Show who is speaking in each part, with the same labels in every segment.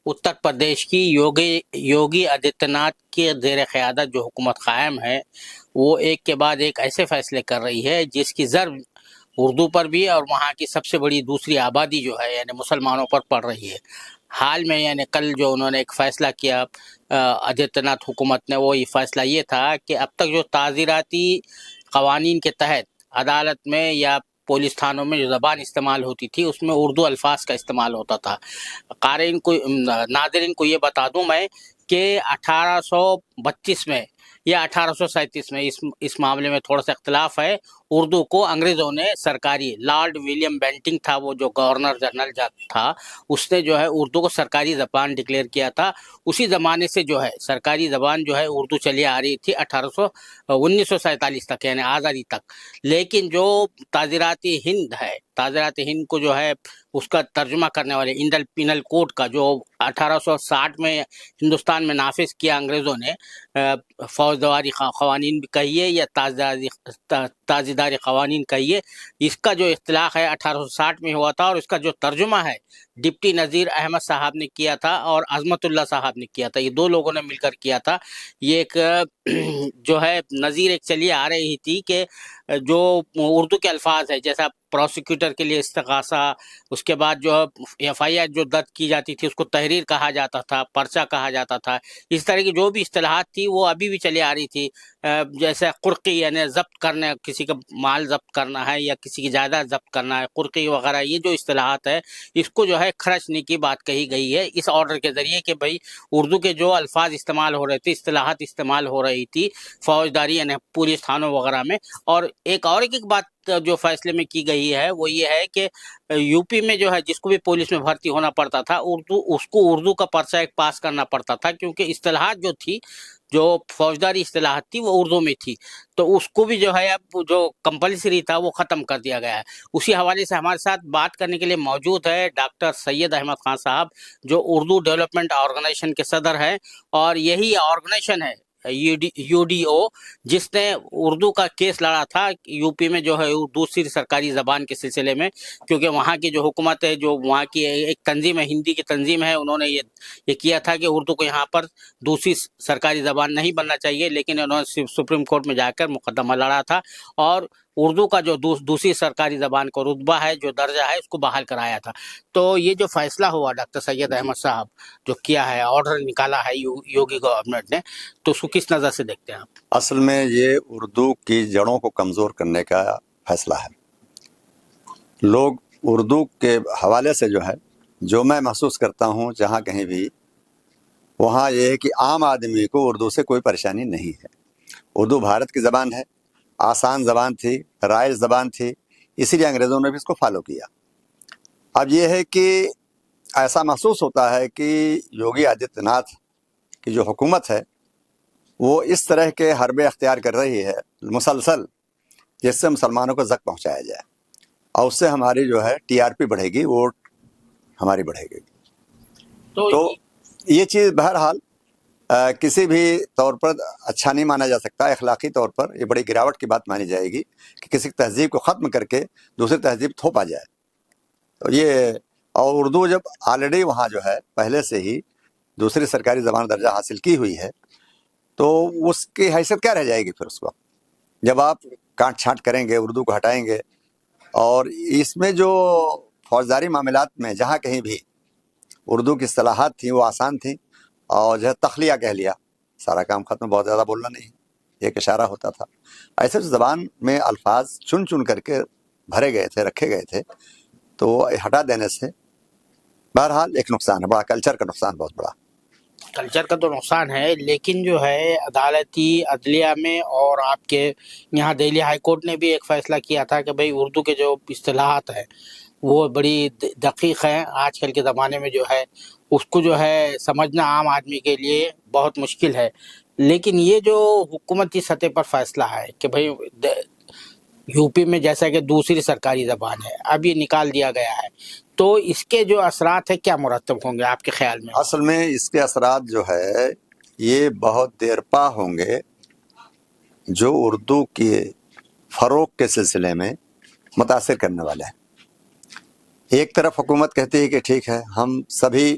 Speaker 1: اتر پردیش کی یوگی آدتیہ ناتھ کے زیر قیادت جو حکومت قائم ہے وہ ایک کے بعد ایک ایسے فیصلے کر رہی ہے جس کی ضرب اردو پر بھی اور وہاں کی سب سے بڑی دوسری آبادی جو ہے یعنی مسلمانوں پر پڑ رہی ہے۔ حال میں یعنی کل جو انہوں نے ایک فیصلہ کیا آدتیہ ناتھ حکومت نے، وہ یہ فیصلہ یہ تھا کہ اب تک جو تعزیراتی قوانین کے تحت عدالت میں یا پولیس تھانوں میں جو زبان استعمال ہوتی تھی اس میں اردو الفاظ کا استعمال ہوتا تھا۔ قارئین کو ناظرین کو یہ بتا دوں میں کہ 1832 میں یا 1837 میں اس معاملے میں تھوڑا سا اختلاف ہے، اردو کو انگریزوں نے سرکاری، لارڈ ولیم بینٹنگ تھا وہ جو گورنر جنرل تھا، اس نے جو ہے اردو کو سرکاری زبان ڈکلیئر کیا تھا۔ اسی زمانے سے جو ہے سرکاری زبان جو ہے اردو چلی آ رہی تھی 1947 تک یعنی آزادی تک۔ لیکن جو تعزیراتی ہند ہے، تعزیراتی ہند کو جو ہے اس کا ترجمہ کرنے والے انڈل پینل کوڈ کا جو 1860 میں ہندوستان میں نافذ کیا انگریزوں نے، فوجداری قوانین بھی کہیے یا تعزیداری قوانین کہیے، اس کا جو اطلاق ہے 1860 میں ہوا تھا اور اس کا جو ترجمہ ہے ڈپٹی نذیر احمد صاحب نے کیا تھا اور عظمت اللہ صاحب نے کیا تھا، یہ دو لوگوں نے مل کر کیا تھا۔ یہ ایک جو ہے نظیر ایک چلیے آ رہی تھی کہ جو اردو کے الفاظ ہے جیسا پروسیکیوٹر کے لیے استغاثہ، اس کے بعد جو ایف آئی آر جو درج کی جاتی تھی اس کو تحریر کہا جاتا تھا، پرچہ کہا جاتا تھا، اس طرح کی جو بھی اصطلاحات تھی وہ ابھی بھی چلی آ رہی تھی۔ جیسے قرقی یعنی ضبط کرنا، کسی کا مال ضبط کرنا ہے یا کسی کی جائیداد ضبط کرنا ہے، قرقی وغیرہ یہ جو اصطلاحات ہے اس کو جو ہے کھرچنے کی بات کہی گئی ہے اس آرڈر کے ذریعے کہ بھئی اردو کے جو الفاظ استعمال ہو رہے تھے، اصطلاحات استعمال ہو رہی تھی فوجداری یعنی پولیس تھانوں وغیرہ میں۔ اور ایک بات جو فیصلے میں کی گئی ہے وہ یہ ہے کہ یو پی میں جو ہے جس کو بھی پولیس میں بھرتی ہونا پڑتا تھا اس کو اردو کا پرچہ ایک پاس کرنا پڑتا تھا، کیونکہ اصطلاحات جو تھی، جو فوجداری اصطلاحات تھی وہ اردو میں تھی، تو اس کو بھی جو ہے اب جو کمپلسری تھا وہ ختم کر دیا گیا ہے۔ اسی حوالے سے ہمارے ساتھ بات کرنے کے لیے موجود ہے ڈاکٹر سید احمد خان صاحب، جو اردو ڈیولپمنٹ آرگنائزیشن کے صدر ہیں، اور یہی آرگنائزیشن ہے یو ڈی او جس نے اردو کا کیس لڑا تھا یو پی میں جو ہے دوسری سرکاری زبان کے سلسلے میں، کیونکہ وہاں کی جو حکومت ہے، جو وہاں کی ایک تنظیم ہے، ہندی کی تنظیم ہے، انہوں نے یہ کیا تھا کہ اردو کو یہاں پر دوسری سرکاری زبان نہیں بننا چاہیے، لیکن انہوں نے سپریم کورٹ میں جا کر مقدمہ لڑا تھا اور اردو کا جو دوسری سرکاری زبان کو رتبہ ہے، جو درجہ ہے، اس کو بحال کرایا تھا۔ تو یہ جو فیصلہ ہوا ڈاکٹر سید احمد صاحب جو کیا ہے، آرڈر نکالا ہے یوگی گورنمنٹ نے، تو اس کو کس نظر سے دیکھتے ہیں آپ؟
Speaker 2: اصل میں یہ اردو کی جڑوں کو کمزور کرنے کا فیصلہ ہے۔ لوگ اردو کے حوالے سے جو میں محسوس کرتا ہوں جہاں کہیں بھی، وہاں یہ ہے کہ عام آدمی کو اردو سے کوئی پریشانی نہیں ہے۔ اردو بھارت کی زبان ہے، آسان زبان تھی، رائج زبان تھی، اسی لیے انگریزوں نے بھی اس کو فالو کیا۔ اب یہ ہے کہ ایسا محسوس ہوتا ہے کہ یوگی آدتیہ ناتھ کی جو حکومت ہے وہ اس طرح کے حربے اختیار کر رہی ہے مسلسل، جس سے مسلمانوں کو زخم پہنچایا جائے، اور اس سے ہماری ٹی آر پی بڑھے گی، ووٹ ہماری بڑھے گی۔ تو یہ چیز بہرحال کسی بھی طور پر اچھا نہیں مانا جا سکتا۔ اخلاقی طور پر یہ بڑی گراوٹ کی بات مانی جائے گی کہ کسی تہذیب کو ختم کر کے دوسری تہذیب تھوپا جائے۔ تو یہ، اور اردو جب آلریڈی وہاں پہلے سے ہی دوسری سرکاری زبان درجہ حاصل کی ہوئی ہے، تو اس کی حیثیت کیا رہ جائے گی پھر اس وقت جب آپ کاٹ چھانٹ کریں گے، اردو کو ہٹائیں گے؟ اور اس میں جو فوجداری معاملات میں جہاں کہیں بھی اردو کی اصطلاحات تھیں وہ آسان تھیں، اور تخلیہ کہہ لیا، سارا کام ختم، بہت زیادہ بولنا نہیں، ایک اشارہ ہوتا تھا۔ ایسے زبان میں الفاظ چن چن کر کے بھرے گئے تھے، رکھے گئے تھے، تو ہٹا دینے سے بہرحال ایک نقصان ہے، بڑا کلچر کا نقصان، بہت بڑا
Speaker 1: کلچر کا تو نقصان ہے، لیکن جو ہے عدالتی عدلیہ میں اور آپ کے یہاں دہلی ہائی کورٹ نے بھی ایک فیصلہ کیا تھا کہ بھئی اردو کے جو اصطلاحات ہیں وہ بڑی دقیق ہیں، آج کل کے زمانے میں جو ہے اس کو جو ہے سمجھنا عام آدمی کے لیے بہت مشکل ہے۔ لیکن یہ جو حکومتی سطح پر فیصلہ ہے کہ بھئی یو پی میں جیسا کہ دوسری سرکاری زبان ہے، اب یہ نکال دیا گیا ہے، تو اس کے جو اثرات ہیں کیا مرتب ہوں گے آپ کے خیال میں؟
Speaker 2: اصل میں اس کے اثرات یہ بہت دیر پا ہوں گے، جو اردو کے فروغ کے سلسلے میں متاثر کرنے والے ہیں۔ ایک طرف حکومت کہتی ہے کہ ٹھیک ہے، ہم سبھی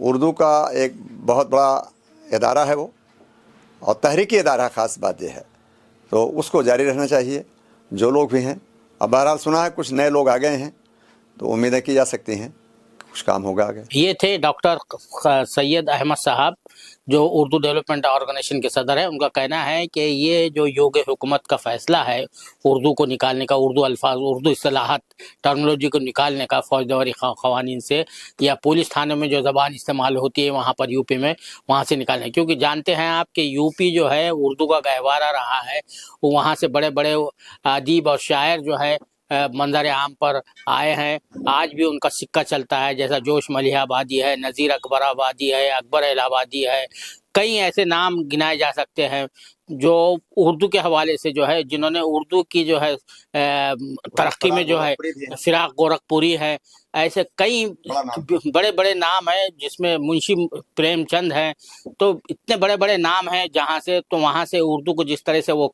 Speaker 2: اردو کا ایک بہت بڑا ادارہ ہے وہ، اور تحریکی ادارہ، خاص بات یہ ہے، تو اس کو جاری رہنا چاہیے جو لوگ بھی ہیں۔ اب بہرحال سنا ہے کچھ نئے لوگ آ گئے ہیں، تو امیدیں کی جا سکتی ہیں کچھ کام ہوگا آگے۔
Speaker 1: یہ تھے ڈاکٹر سید احمد صاحب جو اردو ڈیولپمنٹ آرگنائزیشن کے صدر ہیں۔ ان کا کہنا ہے کہ یہ جو یوگ حکومت کا فیصلہ ہے اردو کو نکالنے کا، اردو الفاظ، اردو اصطلاحات، ٹرمنالوجی کو نکالنے کا فوجداری قوانین سے، یا پولیس تھانے میں جو زبان استعمال ہوتی ہے وہاں پر یو پی میں، وہاں سے نکالنے، کیونکہ جانتے ہیں آپ کہ یو پی جو ہے اردو کا گہوارہ رہا ہے، وہاں سے بڑے بڑے ادیب اور شاعر جو ہے منظر عام پر آئے ہیں، آج بھی ان کا سکہ چلتا ہے، جیسا جوش ملیح آبادی ہے، نذیر اکبر آبادی ہے، اکبر الہ آبادی ہے، کئی ایسے نام گنائے جا سکتے ہیں جو اردو کے حوالے سے جو ہے، جنہوں نے اردو کی جو ہے ترقی میں جو ہے، فراق گورکھپوری ہے، ایسے کئی بڑے بڑے نام ہیں، جس میں منشی پریم چند ہیں، تو اتنے بڑے بڑے نام ہیں جہاں سے، تو وہاں سے اردو کو جس طرح سے وہ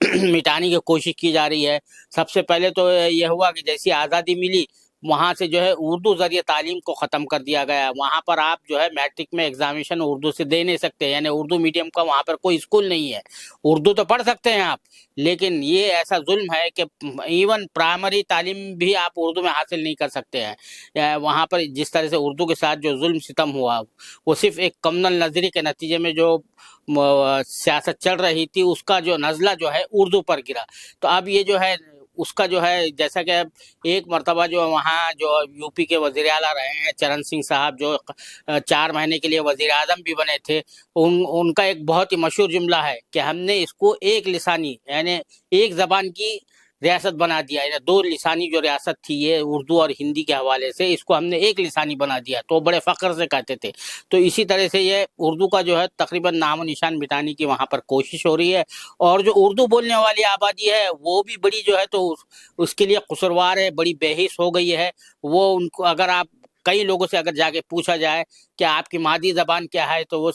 Speaker 1: مٹانے کی کوشش کی جا رہی ہے۔ سب سے پہلے تو یہ ہوا کہ جیسی آزادی ملی وہاں سے جو ہے اردو ذریعے تعلیم کو ختم کر دیا گیا، وہاں پر آپ جو ہے میٹرک میں ایگزامینیشن اردو سے دے نہیں سکتے، یعنی اردو میڈیم کا وہاں پر کوئی اسکول نہیں ہے، اردو تو پڑھ سکتے ہیں آپ، لیکن یہ ایسا ظلم ہے کہ ایون پرائمری تعلیم بھی آپ اردو میں حاصل نہیں کر سکتے ہیں۔ وہاں پر جس طرح سے اردو کے ساتھ جو ظلم ستم ہوا، وہ صرف ایک کمنل نظری کے نتیجے میں جو سیاست چل رہی تھی، اس کا جو نزلہ جو ہے اردو پر گرا۔ تو اب یہ جو ہے اس کا جو ہے، جیسا کہ ایک مرتبہ جو وہاں جو یو پی کے وزیر اعلیٰ رہے ہیں چرن سنگھ صاحب، جو 4 مہینے کے لیے وزیر اعظم بھی بنے تھے، ان کا ایک بہت ہی مشہور جملہ ہے کہ ہم نے اس کو ایک لسانی، یعنی ایک زبان کی ریاست بنا دیا، یعنی 2 لسانی جو ریاست تھی یہ اردو اور ہندی کے حوالے سے، اس کو ہم نے ایک لسانی بنا دیا، تو بڑے فخر سے کہتے تھے۔ تو اسی طرح سے یہ اردو کا جو ہے تقریباً نام و نشان مٹانے کی وہاں پر کوشش ہو رہی ہے، اور جو اردو بولنے والی آبادی ہے وہ بھی بڑی جو ہے تو اس کے لیے قصوروار ہے، بڑی بے حس ہو گئی ہے۔ وہ ان کو اگر آپ کئی لوگوں سے اگر جا کے پوچھا جائے کہ آپ کی مادری زبان کیا ہے، تو وہ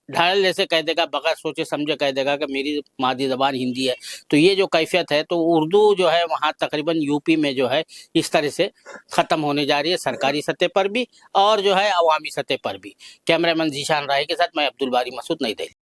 Speaker 1: ڈھڑلے سے کہہ دے گا، بغیر سوچے سمجھے کہہ دے گا کہ میری مادری زبان ہندی ہے۔ تو یہ جو کیفیت ہے، تو اردو جو ہے وہاں تقریباً یو پی میں جو ہے اس طرح سے ختم ہونے جا رہی ہے، سرکاری سطح پر بھی اور جو ہے عوامی سطح پر بھی۔ کیمرہ مین ذیشان راہی کے ساتھ میں عبدالباری مسعود، نئی دہلی۔